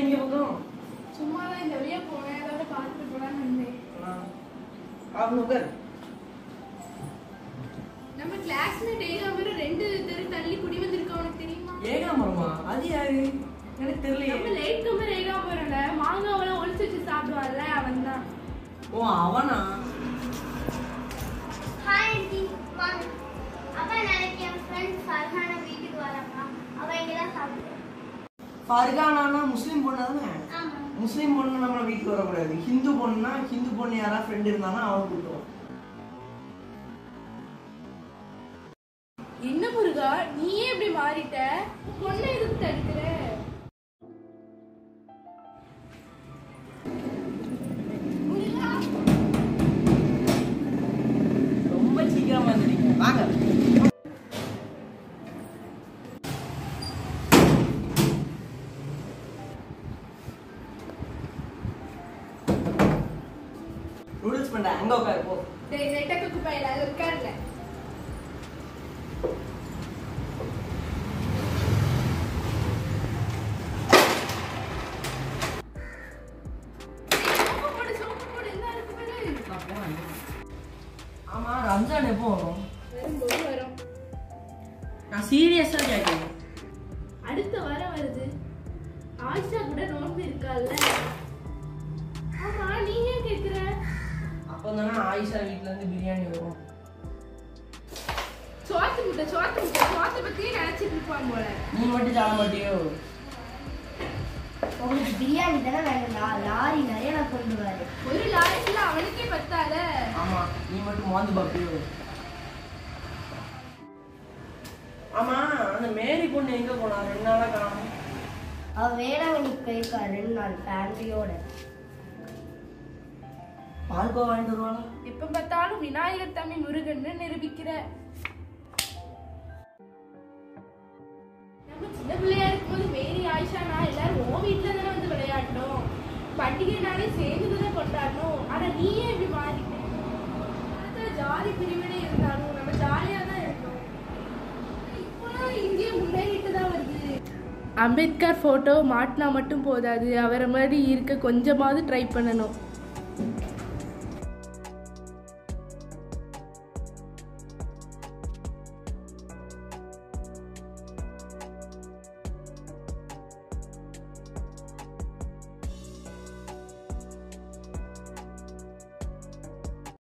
இங்க பக்கம் சும்மா தான் இந்த வழியா போனேன், ஏதாவது பார்த்துட்டு போலான்னு வந்தேன். உட்கார். நம்ம கிளாஸ்மேட் ஏகாம்பரம் 2 தெரு தள்ளி குடி வந்திருக்கோம், உனக்கு தெரியுமா? ஏகாம்பரமா? அது யாரு? எனக்கு தெரியலையே. நம்ம லேட் கம்பர் ஏகாம்பரம்ல மாங்காவெல்லாம் ஒளிச்சு வச்சு சாப்பிடுவான்ல, அவன் தான். ஓ அவனா? ஹாய் ஆண்டி, வாங்க. அப்பா நாளைக்கு என் ஃப்ரெண்ட் ஃபர்ஹானா வீட்டுக்கு வராங்க. அவ இங்க தான் சாப்பிடுவா. ஃபர்ஹானானா முஸ்லிம் பொண்ணு தானே? ஆமா. முஸ்லிம் பொண்ணு நம்ம வீட்டுக்கு வரக்கூடாது. ஹிந்து பொண்ணுனா ஹிந்து பொண்ணு யாராவது ஃப்ரெண்ட் இருந்தானா அவன் கூப்பிடுவோம். என்ன முருகா, நீயே இப்படி மாறிட்ட? பொண்ணை எதுக்கு தடுக்கிற? முருகா, ரொம்ப சீக்கிரமா வந்துட்டீங்க. வாங்க. நூடுல்ஸ் பண்ண அங்க உட்காரு போ. டேய் நெட்டக்கு குப்பையில அது இருக்காருல. ஆமா ரம்ஜான் எப்போ வரும்? வரும். நான் சீரியஸா கேட்கிறேன். அடுத்த வாரம் வருது. ஆயிஷா கூட நோன்பு இருக்கால்ல. ஆமா, நீ ஏன் கேக்குற? அப்பதானே ஆயிஷா வீட்ல இருந்து பிரியாணி வரும். சோத்து பத்தியே நினைச்சிட்டு இருப்பான் போல. நீ மட்டும் சாப்பிட மாட்டியோ? உங்களுக்கு பிரியாணி தானே வேணும்டா, லாரி நிறைய நான் கொண்டு வரேன். ஒரு லாரில அவனுக்கே பத்தாத. ஆமா, நீ மட்டும் மோந்து பாப்பியோ? ஆமா, அந்த மேரி பொண்ணு எங்க போனா? 2 நாளா காணோம். அவ வேளாங்கண்ணி போயிருக்கா 2 நாள் ஃபேமிலியோட. பால்கோவா வாங்கிட்டு வருவாளா? எப்ப பார்த்தாலும் விநாயகர் தம்பி முருகன்னு நிரூபிக்கிற. நம்ம சின்ன பிள்ளையா இருக்கும்போது மேரி ஆயிஷா நான் எல்லாரும் உன் வீட்டுல தானே வந்து விளையாடணும், பண்டிகைனாலே சேர்ந்துதானே கொண்டாடணும். ஆனா நீயே இப்படி மாறிட்ட. ஜாதி பிரிவினை இருந்தாலும் நம்ம ஜாலியா தான் இருக்கோம். இப்போலாம் இங்கே முன்னேறிட்டு தான் வருது. அம்பேத்கர் போட்டோ மாட்டினா மட்டும் போதாது, அவரை மாதிரி இருக்க கொஞ்சமாவது ட்ரை பண்ணணும்.